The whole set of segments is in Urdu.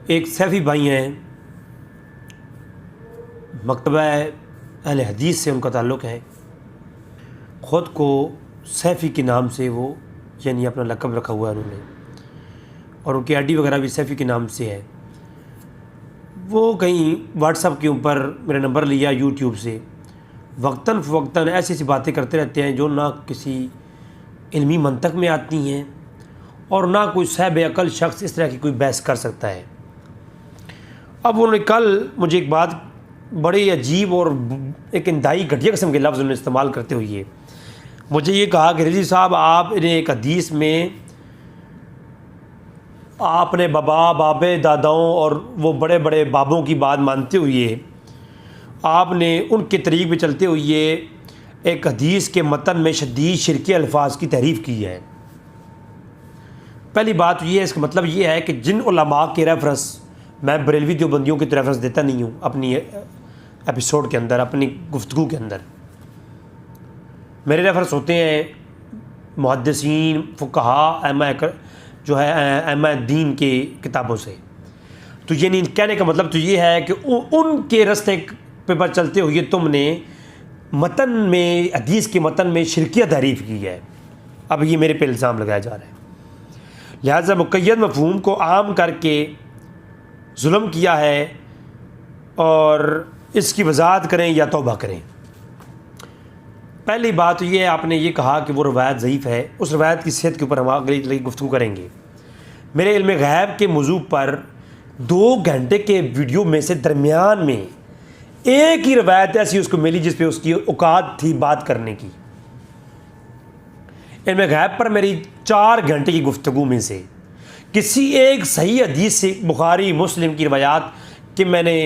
ایک سیفی بھائی ہیں، مکتبہ اہل حدیث سے ان کا تعلق ہے، خود کو سیفی کے نام سے وہ یعنی اپنا لقب رکھا ہوا ہے انہوں نے، اور ان کی آئی ڈی وغیرہ بھی سیفی کے نام سے ہے۔ وہ کہیں واٹس ایپ کے اوپر میرا نمبر لیا یوٹیوب سے، وقتاً فوقتاً ایسی ایسی باتیں کرتے رہتے ہیں جو نہ کسی علمی منطق میں آتی ہیں اور نہ کوئی صاحب عقل شخص اس طرح کی کوئی بحث کر سکتا ہے۔ اب انہوں نے کل مجھے ایک بات بڑے عجیب اور ایک انتہائی گھٹیا قسم کے لفظ انہوں نے استعمال کرتے ہوئے مجھے یہ کہا کہ رضی صاحب آپ نے ایک حدیث میں آپ نے بابے داداؤں اور وہ بڑے بڑے بابوں کی بات مانتے ہوئے آپ نے ان کے طریق پہ چلتے ہوئے ایک حدیث کے متن میں شدید شرکی الفاظ کی تحریف کی ہے۔ پہلی بات یہ ہے، اس کا مطلب یہ ہے کہ جن علماء کے ریفرنس میں بریلوی دیوبندیوں کی ریفرنس دیتا نہیں ہوں اپنی ایپیسوڈ کے اندر، اپنی گفتگو کے اندر، میرے ریفرنس ہوتے ہیں محدثین، فقہاء، جو ہے ائمہ دین کے کتابوں سے۔ تو یعنی کہنے کا مطلب تو یہ ہے کہ ان کے رستے پہ چلتے ہوئے تم نے متن میں، حدیث کے متن میں شرکیہ تحریف کی ہے۔ اب یہ میرے پہ الزام لگایا جا رہا ہے، لہٰذا مقید مفہوم کو عام کر کے ظلم کیا ہے، اور اس کی وضاحت کریں یا توبہ کریں۔ پہلی بات یہ ہے، آپ نے یہ کہا کہ وہ روایت ضعیف ہے، اس روایت کی صحت کے اوپر ہم اگلی گفتگو کریں گے۔ میرے علم غیب کے موضوع پر 2 گھنٹے کے ویڈیو میں سے درمیان میں ایک ہی روایت ایسی اس کو ملی جس پہ اس کی اوقات تھی بات کرنے کی۔ علم غیب پر میری 4 گھنٹے کی گفتگو میں سے کسی ایک صحیح حدیث سے، بخاری مسلم کی روایات کہ میں نے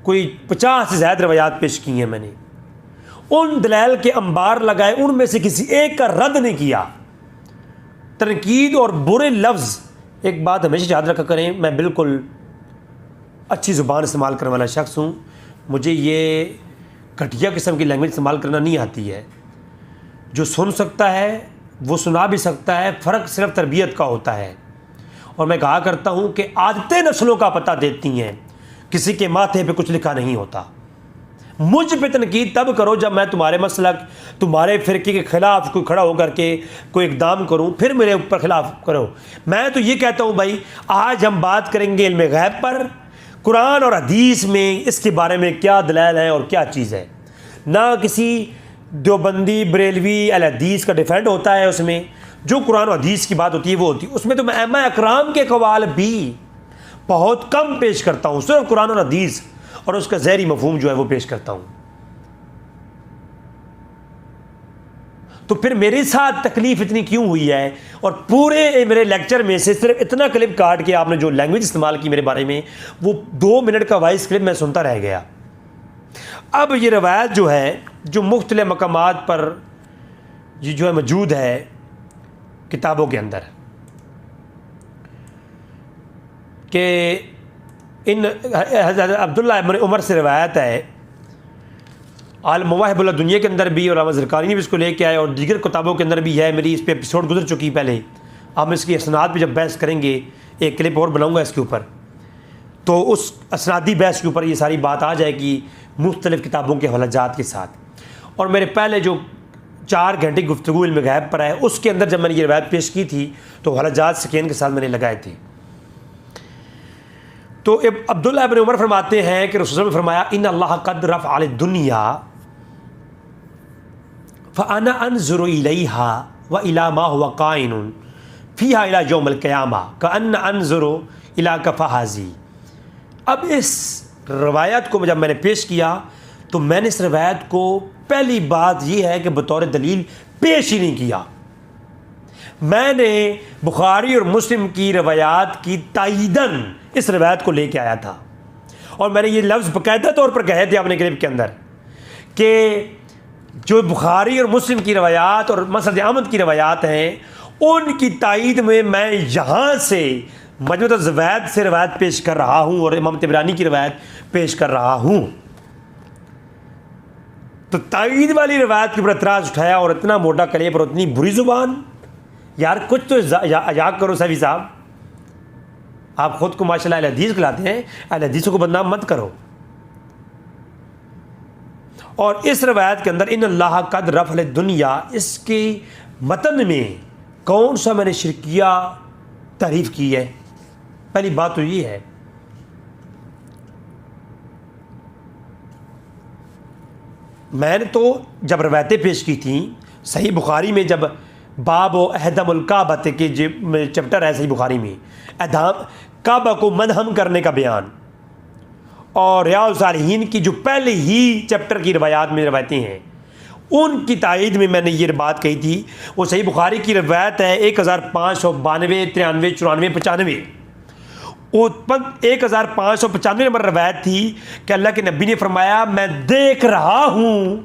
کوئی 50 سے زائد روایات پیش کی ہیں، میں نے ان دلائل کے انبار لگائے، ان میں سے کسی ایک کا رد نہیں کیا۔ تنقید اور برے لفظ، ایک بات ہمیشہ یاد رکھا کریں، میں بالکل اچھی زبان استعمال کرنے والا شخص ہوں، مجھے یہ گھٹیا قسم کی لینگویج استعمال کرنا نہیں آتی ہے۔ جو سن سکتا ہے وہ سنا بھی سکتا ہے، فرق صرف تربیت کا ہوتا ہے۔ اور میں کہا کرتا ہوں کہ عادتیں نسلوں کا پتہ دیتی ہیں، کسی کے ماتھے پہ کچھ لکھا نہیں ہوتا۔ مجھ پہ تنقید تب کرو جب میں تمہارے مسلک، تمہارے فرقے کے خلاف کوئی کھڑا ہو کر کے کوئی اقدام کروں، پھر میرے اوپر خلاف کرو۔ میں تو یہ کہتا ہوں بھائی، آج ہم بات کریں گے علم غیب پر، قرآن اور حدیث میں اس کے بارے میں کیا دلائل ہے اور کیا چیز ہے۔ نہ کسی دیوبندی بریلوی اہل حدیث کا ڈیفینڈ ہوتا ہے، اس میں جو قرآن و حدیث کی بات ہوتی ہے وہ ہوتی ہے، اس میں تو میں ائمہ اکرام کے قوال بھی بہت کم پیش کرتا ہوں، صرف قرآن اور حدیث اور اس کا ظاہری مفہوم جو ہے وہ پیش کرتا ہوں۔ تو پھر میرے ساتھ تکلیف اتنی کیوں ہوئی ہے؟ اور پورے میرے لیکچر میں سے صرف اتنا کلپ کاٹ کے آپ نے جو لینگویج استعمال کی میرے بارے میں، وہ 2 منٹ کا وائس کلپ میں سنتا رہ گیا۔ اب یہ روایت جو ہے، جو مختلف مقامات پر یہ جو ہے موجود ہے کتابوں کے اندر، کہ ان حضرت عبداللہ ابن عمر سے روایت ہے، عالم مواہب اللہ دنیا کے اندر بھی، اور علامہ زرقانی بھی اس کو لے کے آئے، اور دیگر کتابوں کے اندر بھی ہے۔ میری اس پہ ایپیسوڈ گزر چکی پہلے، ہم اس کی اسناد پہ جب بحث کریں گے، ایک کلپ اور بناؤں گا اس کے اوپر، تو اس اسنادی بحث کے اوپر یہ ساری بات آ جائے گی مختلف کتابوں کے حوالہ جات کے ساتھ۔ اور میرے پہلے جو 4 گھنٹے کی گفتگو علم غیب پر ہے، اس کے اندر جب میں نے یہ روایت پیش کی تھی تو حوالہ جات سکین کے ساتھ میں نے لگائے تھے۔ تو عبداللہ ابن عمر فرماتے ہیں کہ رسول اللہ نے فرمایا، ان اللہ قد رفع الدنیا فانا انظر الیہا والی ما هو قائن فیہا الی یوم القیامہ کأن انظر الی کفہازی۔ اب اس روایت کو جب میں نے پیش کیا تو میں نے اس روایت کو پہلی بات یہ ہے کہ بطور دلیل پیش ہی نہیں کیا، میں نے بخاری اور مسلم کی روایات کی تائیداً اس روایت کو لے کے آیا تھا، اور میں نے یہ لفظ باقاعدہ طور پر کہے تھے اپنے کلپ کے اندر کہ جو بخاری اور مسلم کی روایات اور مسند احمد کی روایات ہیں، ان کی تائید میں میں یہاں سے مجموعۃ الزوائد سے روایت پیش کر رہا ہوں اور امام طبرانی کی روایت پیش کر رہا ہوں۔ تو تائید والی روایت کے اوپر اعتراض اٹھایا، اور اتنا موٹا کلپ اور اتنی بری زبان، یار کچھ تو مذاق کرو سیفی صاحب۔ آپ خود کو ماشاء اللہ اہل حدیث کہلاتے ہیں، اہل حدیثوں کو بدنام مت کرو۔ اور اس روایت کے اندر ان اللہ قد رفع الدنیا، اس کے متن میں کون سا میں نے شرکیہ تعریف کی ہے؟ پہلی بات تو یہ ہے میں نے تو جب روایتیں پیش کی تھیں صحیح بخاری میں، جب باب و اہدم الکعبہ کے چیپٹر ہے صحیح بخاری میں، کعبہ کو منہم کرنے کا بیان، اور ریاض الصالحین کی جو پہلے ہی چیپٹر کی روایات میں روایتیں ہیں ان کی تائید میں نے یہ بات کہی تھی۔ وہ صحیح بخاری کی روایت ہے 1592، 93، 94، 95، وہ 1595 نمبر روایت تھی کہ اللہ کے نبی نے فرمایا میں دیکھ رہا ہوں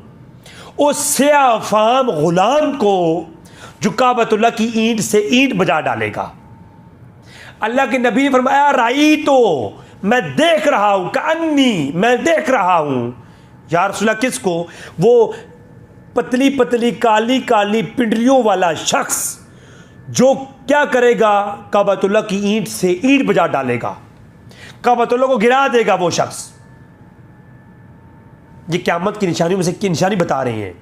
اس سیاہ فام غلام کو جو کعبۃ اللہ کی اینٹ سے اینٹ بجا ڈالے گا۔ اللہ کے نبی نے فرمایا رائی تو میں دیکھ رہا ہوں، کأنی میں دیکھ رہا ہوں۔ یا رسول اللہ کس کو؟ وہ پتلی پتلی کالی کالی پنڈلیوں والا شخص جو کیا کرے گا؟ کعبۃ اللہ کی اینٹ سے اینٹ بجا ڈالے گا، کعبۃ اللہ کو گرا دے گا وہ شخص۔ یہ قیامت کی نشانیوں میں سے کی نشانی بتا رہے ہیں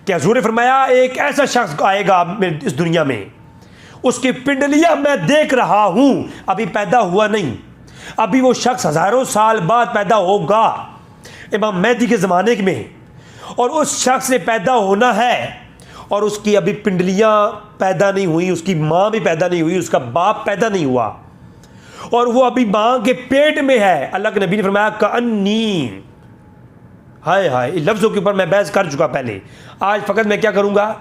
کہ حضور نے فرمایا ایک ایسا شخص آئے گا اس دنیا میں، اس کی پنڈلیاں میں دیکھ رہا ہوں، ابھی پیدا ہوا نہیں، ابھی وہ شخص ہزاروں سال بعد پیدا ہوگا امام مہدی کے زمانے میں، اور اس شخص نے پیدا ہونا ہے اور اس کی ابھی پنڈلیاں پیدا نہیں ہوئی، اس کی ماں بھی پیدا نہیں ہوئی، اس کا باپ پیدا نہیں ہوا، اور وہ ابھی ماں کے پیٹ میں ہے۔ اللہ کے نبی نے فرمایا کأنی، ہائے ہائے، ان لفظوں کے اوپر میں بحث کر چکا پہلے، آج فقط میں کیا کروں گا؟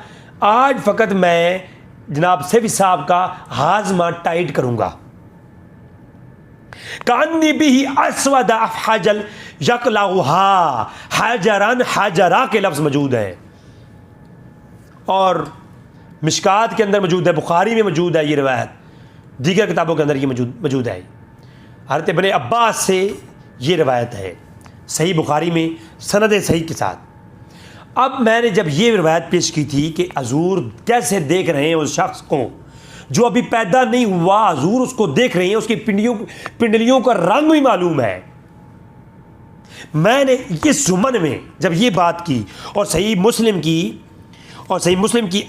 آج فقط میں جناب سیفی صاحب کا ہاضمہ ٹائٹ کروں گا۔ کأنی بھی اسود افحجل یقلعھا حجرن حجرا کے لفظ موجود ہیں، اور مشکات کے اندر موجود ہے، بخاری میں موجود ہے یہ روایت، دیگر کتابوں کے اندر یہ موجود ہے۔ حضرت ابن عباس سے یہ روایت ہے صحیح بخاری میں سند صحیح کے ساتھ۔ اب میں نے جب یہ روایت پیش کی تھی کہ حضور کیسے دیکھ رہے ہیں اس شخص کو جو ابھی پیدا نہیں ہوا، حضور اس کو دیکھ رہے ہیں، اس کی پنڈلیوں کا رنگ بھی معلوم ہے۔ میں نے اس ضمن میں جب یہ بات کی، اور صحیح مسلم کی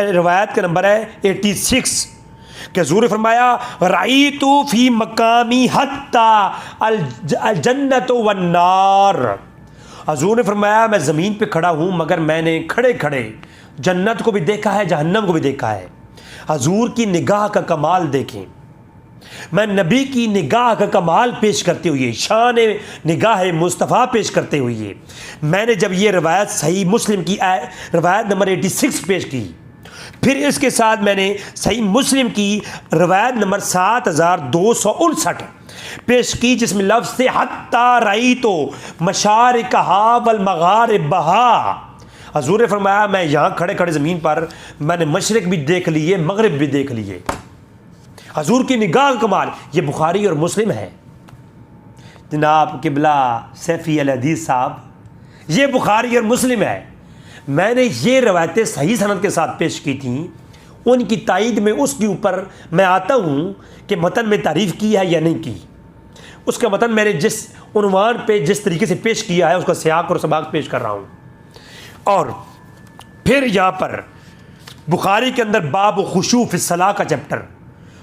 روایت کا نمبر ہے 86 کہ حضور نے فرمایا رأیت فی مقامی حتی الجنت والنار، حضور نے فرمایا میں زمین پہ کھڑا ہوں مگر میں نے کھڑے کھڑے جنت کو بھی دیکھا ہے، جہنم کو بھی دیکھا ہے۔ حضور کی نگاہ کا کمال دیکھیں، میں نبی کی نگاہ کا کمال پیش کرتے ہوئے، شان نگاہ مصطفیٰ پیش کرتے ہوئے میں نے جب یہ روایت صحیح مسلم کی روایت نمبر 86 پیش کی، پھر اس کے ساتھ میں نے صحیح مسلم کی روایت نمبر 7259 پیش کی جس میں لفظ تھے حتی رأیت مشارقہا والمغاربہا، حضور نے فرمایا میں یہاں کھڑے کھڑے زمین پر میں نے مشرق بھی دیکھ لیے، مغرب بھی دیکھ لیے۔ حضور کی نگاہ کمال، یہ بخاری اور مسلم ہے۔ جناب قبلہ سیفی الحدیث صاحب، یہ بخاری اور مسلم ہے۔ میں نے یہ روایتیں صحیح سند کے ساتھ پیش کی تھیں، ان کی تائید میں اس کے اوپر میں آتا ہوں کہ متن میں تعریف کی ہے یا نہیں کی، اس کا متن میں نے جس عنوان پہ جس طریقے سے پیش کیا ہے اس کا سیاق اور سباق پیش کر رہا ہوں۔ اور پھر یہاں پر بخاری کے اندر باب خشوع فی الصلاۃ کا چیپٹر،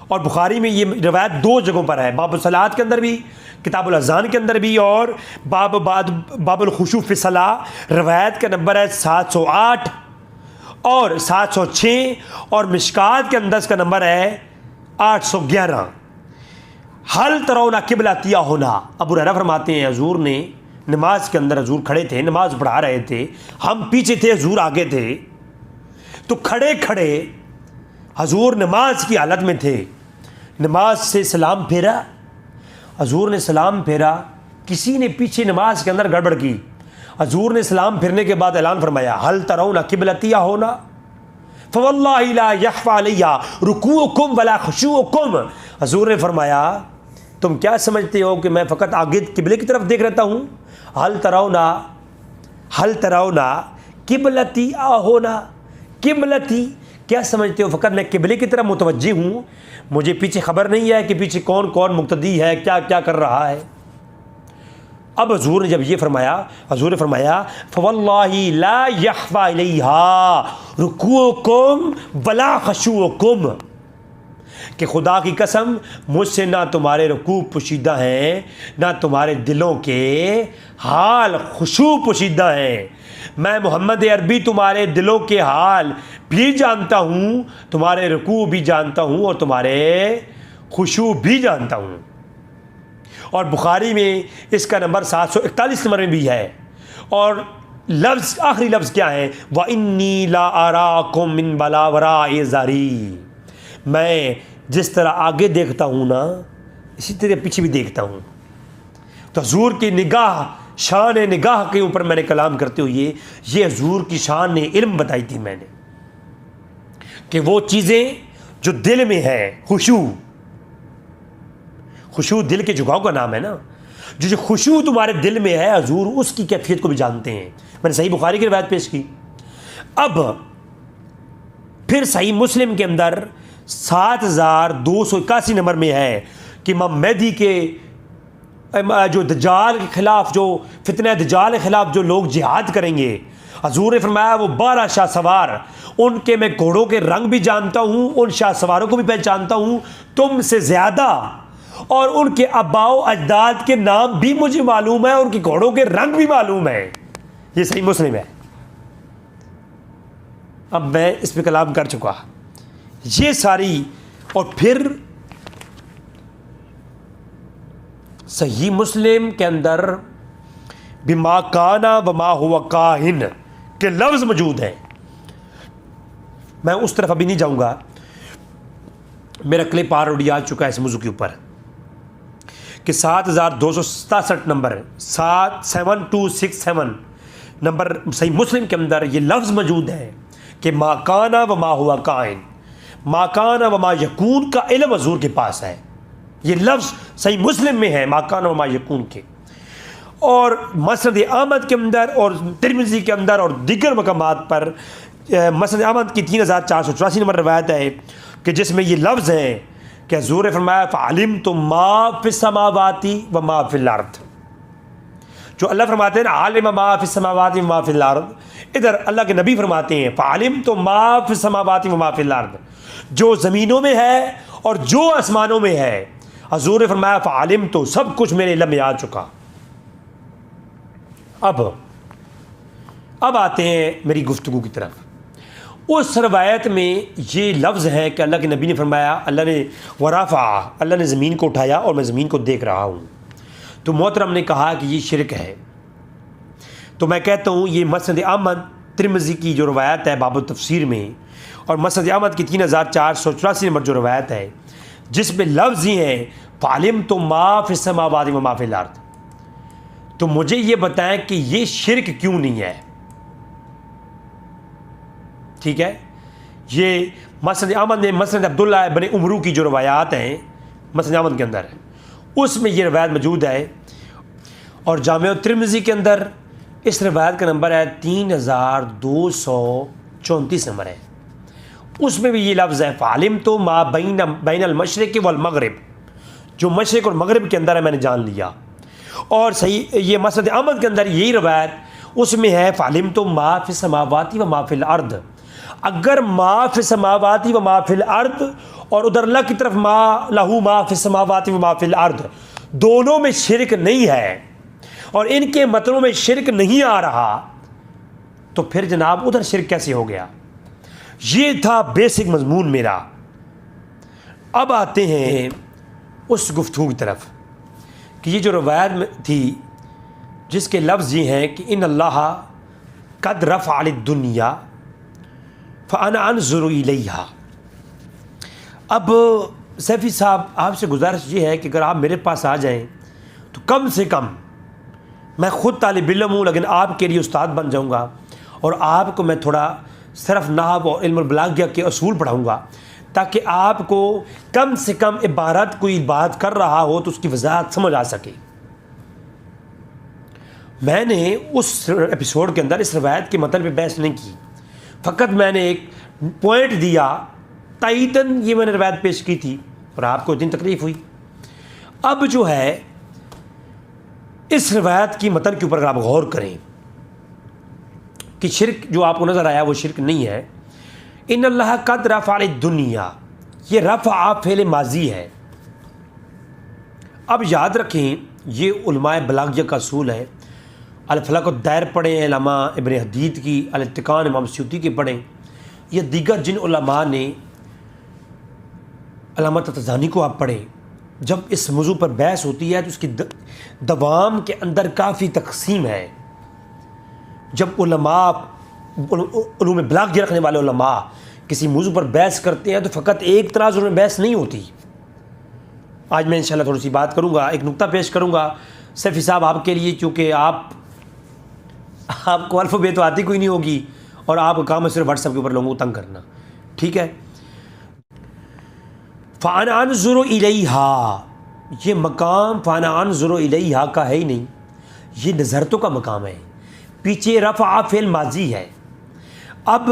اور بخاری میں یہ روایت 2 جگہوں پر ہے، باب الصلاۃ کے اندر بھی، کتاب الاذان کے اندر بھی، اور باب الخشوع فی الصلاۃ روایت کا نمبر ہے 708 اور 706، اور مشکات کے اندر اس کا نمبر ہے 811۔ حل ترون قبلتی ہونا، ابو ہریرہ فرماتے ہیں حضور نے نماز کے اندر، حضور کھڑے تھے نماز پڑھا رہے تھے، ہم پیچھے تھے حضور آگے تھے، تو کھڑے کھڑے حضور نماز کی حالت میں تھے، نماز سے سلام پھیرا، حضور نے سلام پھیرا، کسی نے پیچھے نماز کے اندر گڑبڑ کی، حضور نے سلام پھرنے کے بعد اعلان فرمایا حل ترون قبلتی ہونا فواللہ لا یخفی علی رکوعکم ولا خشوعکم، حضور نے فرمایا تم کیا سمجھتے ہو کہ میں فقط آگے قبلے کی طرف دیکھ رہتا ہوں؟ حل ترون قبلتی ہونا، قبلتی کیا سمجھتے ہو فقط میں قبلے کی طرف متوجہ ہوں، مجھے پیچھے خبر نہیں ہے کہ پیچھے کون کون مقتدی ہے، کیا کیا کر رہا ہے؟ اب حضور نے جب یہ فرمایا، حضور نے فرمایا فواللہ لا یخفی الیہا رکوعکم ولا خشوعکم، کہ خدا کی قسم مجھ سے نہ تمہارے رکوع پوشیدہ ہیں، نہ تمہارے دلوں کے حال خشوع پوشیدہ ہیں۔ میں محمد عربی تمہارے دلوں کے حال بھی جانتا ہوں، تمہارے رکوع بھی جانتا ہوں، اور تمہارے خشوع بھی جانتا ہوں۔ اور بخاری میں اس کا نمبر 741 نمبر میں بھی ہے، اور لفظ آخری لفظ کیا ہے؟ وَإِنِّي لَا أَرَاكُم مِّن بَلَا وَرَاءِ ظَهْرِي، میں جس طرح آگے دیکھتا ہوں نا اسی طرح پیچھے بھی دیکھتا ہوں۔ تو حضور کی نگاہ، شان نگاہ کے اوپر میں نے کلام کرتے ہوئے یہ حضور کی شان علم بتائی تھی میں نے، کہ وہ چیزیں جو دل میں ہے، خشوع دل کے جھکاؤ کا نام ہے نا، جو خشوع تمہارے دل میں ہے حضور اس کی کیفیت کو بھی جانتے ہیں۔ میں نے صحیح بخاری کی روایت پیش کی۔ اب پھر صحیح مسلم کے اندر 7281 نمبر میں ہے کہ امام مہدی کے جو دجال کے خلاف، جو فتنہ دجال کے خلاف جو لوگ جہاد کریں گے، حضور نے فرمایا وہ 12 شاہ سوار، ان کے میں گھوڑوں کے رنگ بھی جانتا ہوں، ان شاہ سواروں کو بھی پہچانتا ہوں تم سے زیادہ، اور ان کے آباء و اجداد کے نام بھی مجھے معلوم ہے، ان کے گھوڑوں کے رنگ بھی معلوم ہے۔ یہ صحیح مسلم ہے۔ اب میں اس پہ کلام کر چکا، یہ ساری، اور پھر صحیح مسلم کے اندر بما کان وما ہوا کاہن کے لفظ موجود ہیں۔ میں اس طرف ابھی نہیں جاؤں گا، میرا کلپ آلریڈی آ چکا ہے اس موضوع کے اوپر، کہ 7267 نمبر 7267 نمبر صحیح مسلم کے اندر یہ لفظ موجود ہے کہ ما کان وما ہوا کائن، ما کان وما یکون کا علم حضور کے پاس ہے۔ یہ لفظ صحیح مسلم میں ہے ما کان وما یکون کے، اور مسند احمد کے اندر اور ترمذی کے اندر اور دیگر مقامات پر مسند احمد کی 3484 نمبر روایت ہے کہ جس میں یہ لفظ ہے کہ حضور نے فرمایا فعلمت ما فی السماوات و ما فی الارض۔ جو اللہ فرماتے ہیں نا عالم ما فی السماوات و ما فی الارض، ادھر اللہ کے نبی فرماتے ہیں فعلمت ما فی السماوات و ما فی الارض، جو زمینوں میں ہے اور جو آسمانوں میں ہے، حضور نے فرمایا فعلمت، سب کچھ میرے علم میں آ چکا۔ اب آتے ہیں میری گفتگو کی طرف۔ اس روایت میں یہ لفظ ہے کہ اللہ کے نبی نے فرمایا، اللہ نے ورفع، اللہ نے زمین کو اٹھایا اور میں زمین کو دیکھ رہا ہوں۔ تو محترم نے کہا کہ یہ شرک ہے، تو میں کہتا ہوں یہ مسند احمد ترمذی کی جو روایت ہے باب التفسیر میں، اور مسند احمد کی 3484 نمبر جو روایت ہے جس میں لفظ ہی ہیں فعلمت ما فی السماوات و ما فی الارض، تو مجھے یہ بتائیں کہ یہ شرک کیوں نہیں ہے؟ ٹھیک ہے، یہ مسند احمد نے مسند عبداللہ ابن عمرو کی جو روایات ہیں مسند احمد کے اندر اس میں یہ روایت موجود ہے، اور جامع ترمذی کے اندر اس روایت کا نمبر ہے 3234 نمبر ہے، اس میں بھی یہ لفظ ہے فعلمت ما بین المشرق والمغرب، جو مشرق اور مغرب کے اندر ہے میں نے جان لیا۔ اور صحیح یہ مسند احمد کے اندر یہی روایت اس میں ہے فعلمت ما فی السماوات و ما فی الارض، اگر ما فی السماوات و ما فی الارض اور ادھر اللہ کی طرف ما لہو ما فی السماوات و ما فی الارض دونوں میں شرک نہیں ہے اور ان کے متنوں میں شرک نہیں آ رہا، تو پھر جناب ادھر شرک کیسے ہو گیا؟ یہ تھا بیسک مضمون میرا۔ اب آتے ہیں اس گفتگو کی طرف کہ یہ جو روایت میں تھی جس کے لفظ یہ ہیں کہ ان اللہ قد رفع الدنیا فانا انظر الیہا۔ اب سیفی صاحب آپ سے گزارش یہ ہے کہ اگر آپ میرے پاس آ جائیں تو کم سے کم، میں خود طالب علم ہوں لیکن آپ کے لیے استاد بن جاؤں گا، اور آپ کو میں تھوڑا صرف نحو اور علم البلاغہ کے اصول پڑھاؤں گا تاکہ آپ کو کم سے کم عبارت کوئی بات کر رہا ہو تو اس کی وضاحت سمجھ آ سکے۔ میں نے اس ایپیسوڈ کے اندر اس روایت کے متن پہ بحث نہیں کی، فقط میں نے ایک پوائنٹ دیا تائیدن، یہ میں نے روایت پیش کی تھی اور آپ کو اتنی تکلیف ہوئی۔ اب جو ہے اس روایت کی متن کے اوپر اگر آپ غور کریں کہ شرک جو آپ کو نظر آیا وہ شرک نہیں ہے۔ ان اللہ قد رفع الدنیا، یہ رفع فعل ماضی ہے۔ اب یاد رکھیں یہ علماء بلاغیہ کا اصول ہے۔ الفلق الدائر پڑھیں، علامہ ابن حدید کی، الاتقان امام سیوطی کی پڑھیں، یا دیگر جن علماء نے، علامہ تطزانی کو آپ پڑھیں۔ جب اس موضوع پر بحث ہوتی ہے تو اس کی دوام کے اندر کافی تقسیم ہے۔ جب علماء، علوم بلاغیہ رکھنے والے علماء کسی موضوع پر بحث کرتے ہیں تو فقط ایک تناظر میں بحث نہیں ہوتی۔ آج میں انشاءاللہ تھوڑی سی بات کروں گا، ایک نقطہ پیش کروں گا سیفی صاحب آپ کے لیے، کیونکہ آپ کو الفبے تو آتی کوئی نہیں ہوگی اور آپ کا کام ہے صرف واٹس ایپ کے اوپر لوگوں کو تنگ کرنا، ٹھیک ہے۔ فَأَنَا أَنظُرُ إِلَيْهَا، یہ مقام فَأَنَا أَنظُرُ إِلَيْهَا کا ہے ہی نہیں، یہ نظرتوں کا مقام ہے۔ پیچھے رفع فعل ماضی ہے۔ اب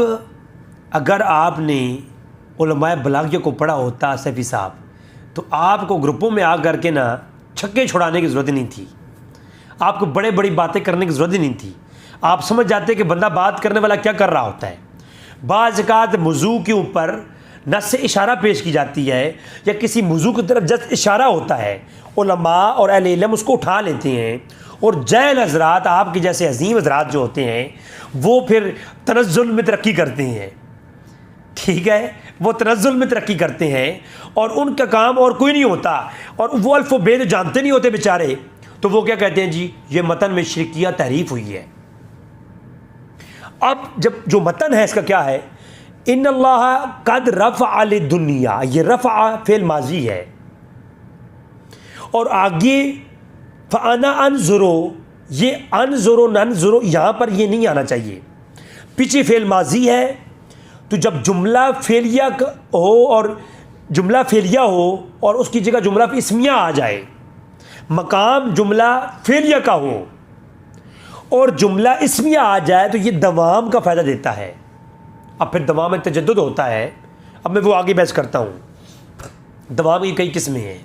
اگر آپ نے علماء بلاغیہ کو پڑھا ہوتا سیفی صاحب تو آپ کو گروپوں میں آ کر کے نا چھکے چھڑانے کی ضرورت نہیں تھی، آپ کو بڑے بڑی باتیں کرنے کی ضرورت نہیں تھی۔ آپ سمجھ جاتے کہ بندہ بات کرنے والا کیا کر رہا ہوتا ہے۔ بعض اوقات موضوع کے اوپر نص سے اشارہ پیش کی جاتی ہے یا کسی موضوع کی طرف جس اشارہ ہوتا ہے، علماء اور اہل علم اس کو اٹھا لیتے ہیں، اور جاہل حضرات، آپ کے جیسے عظیم حضرات جو ہوتے ہیں وہ پھر تنزل میں ترقی کرتے ہیں، ٹھیک ہے، وہ تنزل میں ترقی کرتے ہیں اور ان کا کام اور کوئی نہیں ہوتا، اور وہ الف و بے جانتے نہیں ہوتے بیچارے، تو وہ کیا کہتے ہیں جی یہ متن میں شرکیہ تحریف ہوئی ہے۔ اب جب جو متن ہے اس کا کیا ہے، ان اللہ قد رفع الدنیا، یہ رفع فعل ماضی ہے، اور آگے فانا انظرو، یہ انظرو ننظرو یہاں پر یہ نہیں آنا چاہیے، پیچھے فعل ماضی ہے۔ تو جب جملہ فعلیہ ہو اور جملہ فعلیہ ہو اور اس کی جگہ جملہ اسمیہ آ جائے، مقام جملہ فعلیہ کا ہو اور جملہ اسمیہ آ جائے تو یہ دوام کا فائدہ دیتا ہے۔ اب پھر دوام میں تجدد ہوتا ہے، اب میں وہ آگے بحث کرتا ہوں۔ دوام کی کئی قسمیں ہیں۔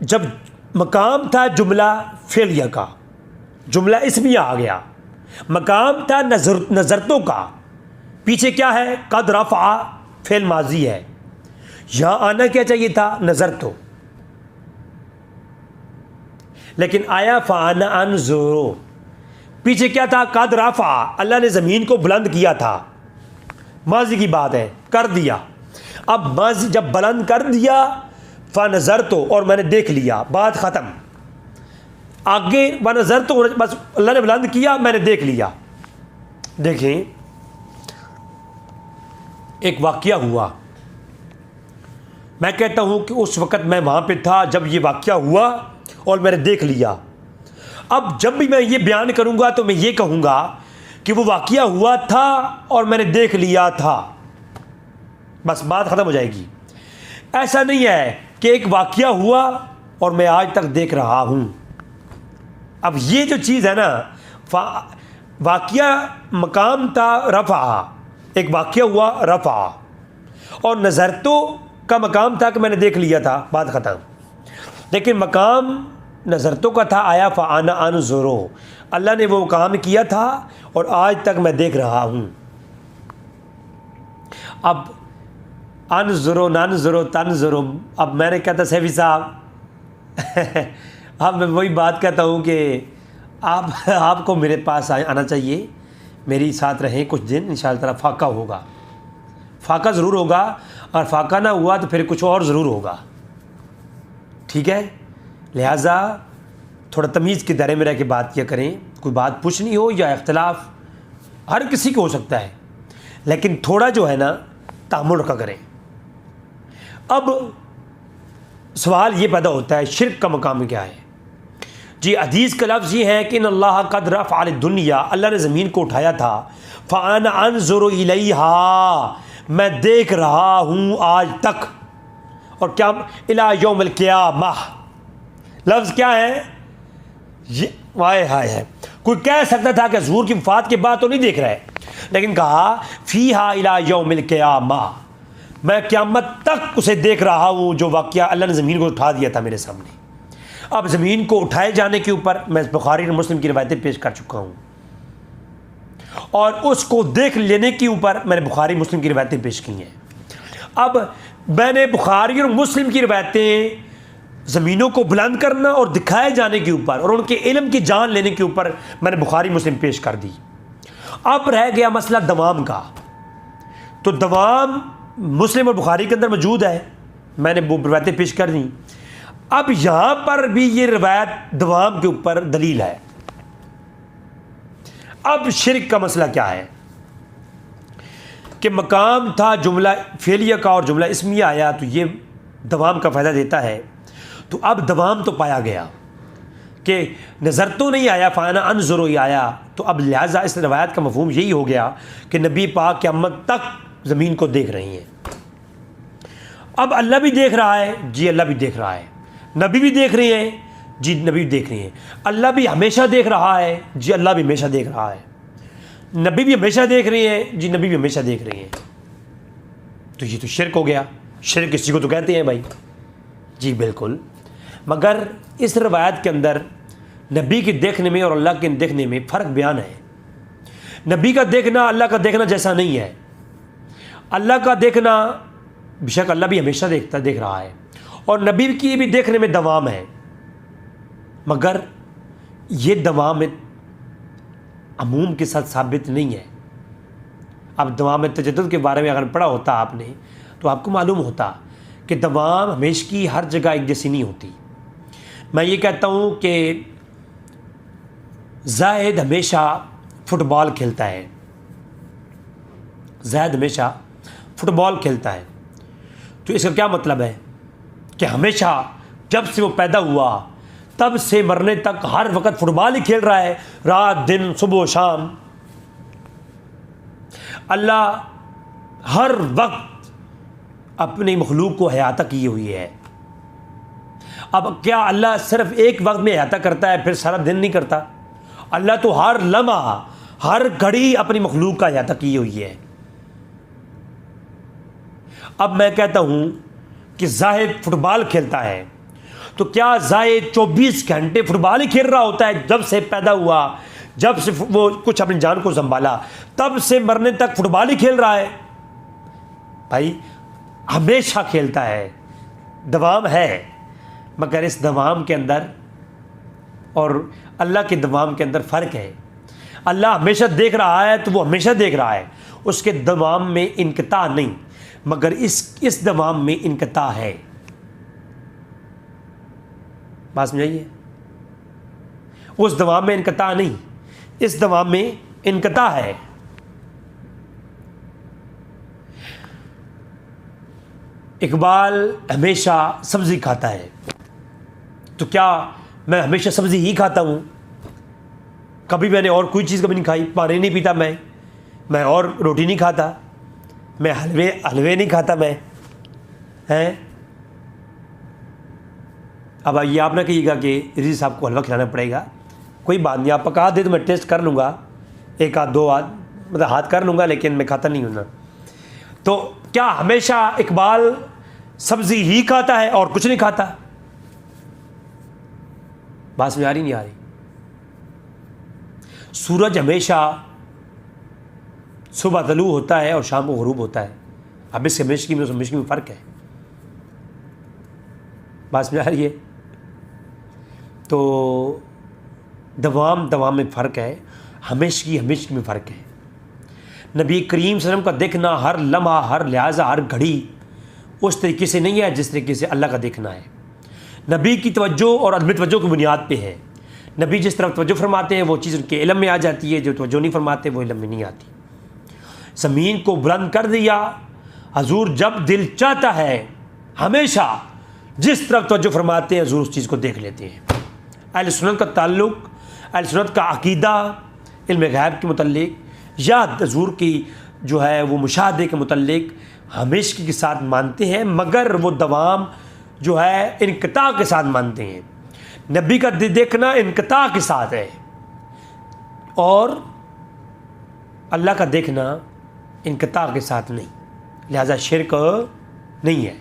جب مقام تھا جملہ فعلیہ کا، جملہ اسمیہ آ گیا، مقام تھا نظرتوں کا، پیچھے کیا ہے، قد رفع فعل ماضی ہے، یہاں آنا کیا چاہیے تھا، نظر تو، لیکن آیا فانا انظرو، پیچھے کیا تھا، قد رفع، اللہ نے زمین کو بلند کیا تھا، ماضی کی بات ہے، کر دیا۔ اب ماضی جب بلند کر دیا، فنظرت، اور میں نے دیکھ لیا، بات ختم۔ آگے فنظرت، بس اللہ نے بلند کیا، میں نے دیکھ لیا۔ دیکھیں ایک واقعہ ہوا، میں کہتا ہوں کہ اس وقت میں وہاں پہ تھا جب یہ واقعہ ہوا اور میں نے دیکھ لیا۔ اب جب بھی میں یہ بیان کروں گا تو میں یہ کہوں گا کہ وہ واقعہ ہوا تھا اور میں نے دیکھ لیا تھا، بس بات ختم ہو جائے گی۔ ایسا نہیں ہے کہ ایک واقعہ ہوا اور میں آج تک دیکھ رہا ہوں۔ اب یہ جو چیز ہے نا، واقعہ مقام تھا رفع، ایک واقعہ ہوا رفع، اور نظرتوں کا مقام تھا کہ میں نے دیکھ لیا تھا، بات ختم۔ لیکن مقام نظرتوں کا تھا، آیا فانا انظرو، اللہ نے وہ کام کیا تھا اور آج تک میں دیکھ رہا ہوں۔ اب انظرو ننظرو تنظرو، اب میں نے کہتا سیفی صاحب اب میں وہی بات کہتا ہوں کہ آپ کو میرے پاس آنا چاہیے، میری ساتھ رہیں کچھ دن، انشاءاللہ تعالیٰ فاقہ ہوگا، فاقہ ضرور ہوگا، اور فاقہ نہ ہوا تو پھر کچھ اور ضرور ہوگا، ٹھیک ہے۔ لہٰذا تھوڑا تمیز کے دائرے میں رہ کے بات کیا کریں، کوئی بات پوچھنی ہو یا اختلاف ہر کسی کو ہو سکتا ہے، لیکن تھوڑا جو ہے نا تحمل رکھا کریں۔ اب سوال یہ پیدا ہوتا ہے شرک کا مقام کیا ہے؟ جی حدیث کا لفظ یہ ہے کہ ان اللہ قد رفع الدنیا، اللہ نے زمین کو اٹھایا تھا، فانا انظر الیہا، میں دیکھ رہا ہوں آج تک، اور کیا الی یوم القیامہ، لفظ کیا ہے یہ، وائے ہائے ہے، کوئی کہہ سکتا تھا کہ حضور کی وفات کے بعد تو نہیں دیکھ رہا ہے، لیکن کہا فیہا الی یوم القیامہ، میں قیامت تک اسے دیکھ رہا ہوں جو واقعہ اللہ نے زمین کو اٹھا دیا تھا میرے سامنے۔ اب زمین کو اٹھائے جانے کے اوپر میں بخاری اور مسلم کی روایتیں پیش کر چکا ہوں، اور اس کو دیکھ لینے کے اوپر میں نے بخاری مسلم کی روایتیں پیش کی ہیں۔ اب میں نے بخاری اور مسلم کی روایتیں زمینوں کو بلند کرنا اور دکھائے جانے کے اوپر اور ان کے علم کی جان لینے کے اوپر میں نے بخاری مسلم پیش کر دی۔ اب رہ گیا مسئلہ دوام کا، تو دوام مسلم اور بخاری کے اندر موجود ہے، میں نے وہ روایتیں پیش کر دیں۔ اب یہاں پر بھی یہ روایت دوام کے اوپر دلیل ہے۔ اب شرک کا مسئلہ کیا ہے کہ مقام تھا جملہ فعلیہ کا اور جملہ اسمیہ آیا تو یہ دوام کا فائدہ دیتا ہے، تو اب دوام تو پایا گیا کہ نظر تو نہیں آیا، فانا انظر ہی آیا، تو اب لہٰذا اس روایت کا مفہوم یہی ہو گیا کہ نبی پاک قیامت تک زمین کو دیکھ رہی ہیں۔ اب اللہ بھی دیکھ رہا ہے، جی اللہ بھی دیکھ رہا ہے، نبی بھی دیکھ رہے ہیں، جی نبی بھی دیکھ رہے ہیں، اللہ بھی ہمیشہ دیکھ رہا ہے، جی اللہ بھی ہمیشہ دیکھ رہا ہے، نبی بھی ہمیشہ دیکھ رہے ہیں، جی نبی بھی ہمیشہ دیکھ رہے ہیں۔ تو یہ تو شرک ہو گیا، شرک اسی کو تو کہتے ہیں بھائی، جی بالکل۔ مگر اس روایت کے اندر نبی کے دیکھنے میں اور اللہ کے دیکھنے میں فرق بیان ہے۔ نبی کا دیکھنا اللہ کا دیکھنا جیسا نہیں ہے۔ اللہ کا دیکھنا بے شک اللہ بھی ہمیشہ دیکھ رہا ہے، اور نبی کی بھی دیکھنے میں دوام ہے، مگر یہ دوام عموم کے ساتھ ثابت نہیں ہے۔ اب دوام تجدد کے بارے میں اگر پڑھا ہوتا آپ نے تو آپ کو معلوم ہوتا کہ دوام ہمیشہ کی ہر جگہ ایک جیسی نہیں ہوتی۔ میں یہ کہتا ہوں کہ زاہد ہمیشہ فٹ بال کھیلتا ہے، زاہد ہمیشہ فٹ بال کھیلتا ہے، تو اس کا کیا مطلب ہے کہ ہمیشہ جب سے وہ پیدا ہوا تب سے مرنے تک ہر وقت فٹ بال ہی کھیل رہا ہے، رات دن صبح و شام۔ اللہ ہر وقت اپنی مخلوق کو احاطہ کیے ہوئی ہے۔ اب کیا اللہ صرف ایک وقت میں احاطہ کرتا ہے پھر سارا دن نہیں کرتا؟ اللہ تو ہر لمحہ ہر گھڑی اپنی مخلوق کا احاطہ کیے ہوئی ہے۔ اب میں کہتا ہوں کہ زاہد فٹ بال کھیلتا ہے، تو کیا زاہد 24 گھنٹے فٹ بال ہی کھیل رہا ہوتا ہے؟ جب سے پیدا ہوا، جب سے وہ کچھ اپنی جان کو سنبھالا، تب سے مرنے تک فٹ بال ہی کھیل رہا ہے؟ بھائی ہمیشہ کھیلتا ہے، دوام ہے، مگر اس دوام کے اندر اور اللہ کے دوام کے اندر فرق ہے۔ اللہ ہمیشہ دیکھ رہا ہے تو وہ ہمیشہ دیکھ رہا ہے، اس کے دوام میں انقطاع نہیں، مگر اس دوام میں انقطاع ہے۔ بات سمجھائیے، اس دوام میں انقطاع نہیں، اس دوام میں انقطاع ہے۔ اقبال ہمیشہ سبزی کھاتا ہے، تو کیا میں ہمیشہ سبزی ہی کھاتا ہوں؟ کبھی میں نے اور کوئی چیز کبھی نہیں کھائی، پانی نہیں پیتا میں اور روٹی نہیں کھاتا، میں حلوے نہیں کھاتا میں ہیں۔ اب یہ آپ نہ کہیے گا کہ رضی صاحب کو حلوہ کھلانا پڑے گا، کوئی بات نہیں، آپ پکا دے تو میں ٹیسٹ کر لوں گا، ایک آدھ دو مطلب ہاتھ کر لوں گا، لیکن میں کھاتا نہیں ہوں نا۔ تو کیا ہمیشہ اقبال سبزی ہی کھاتا ہے اور کچھ نہیں کھاتا؟ بات سمجھ آ رہی نہیں آ رہی؟ سورج ہمیشہ صبح طلوع ہوتا ہے اور شام کو غروب ہوتا ہے، اب اس کے مشکی میں فرق ہے۔ بات سمجھ آ رہی ہے؟ تو دوام میں فرق ہے، ہمیشگی میں فرق ہے۔ نبی کریم صلی اللہ علیہ وسلم کا دیکھنا ہر لمحہ، ہر لحاظہ، ہر گھڑی اس طریقے سے نہیں ہے جس طریقے سے اللہ کا دیکھنا ہے۔ نبی کی توجہ اور عدم توجہ کی بنیاد پہ ہے۔ نبی جس طرف توجہ فرماتے ہیں وہ چیز ان کے علم میں آ جاتی ہے، جو توجہ نہیں فرماتے وہ علم میں نہیں آتی۔ زمین کو بلند کر دیا حضور، جب دل چاہتا ہے ہمیشہ جس طرف توجہ فرماتے ہیں حضور اس چیز کو دیکھ لیتے ہیں۔ اہل سنت کا تعلق، اہل سنت کا عقیدہ علم غیب کے متعلق یا حضور کی جو ہے وہ مشاہدے کے متعلق ہمیشگی کے ساتھ مانتے ہیں، مگر وہ دوام جو ہے انقطاع کے ساتھ مانتے ہیں۔ نبی کا دیکھنا انقطاع کے ساتھ ہے، اور اللہ کا دیکھنا انقطاع کے ساتھ نہیں، لہذا شرک نہیں ہے۔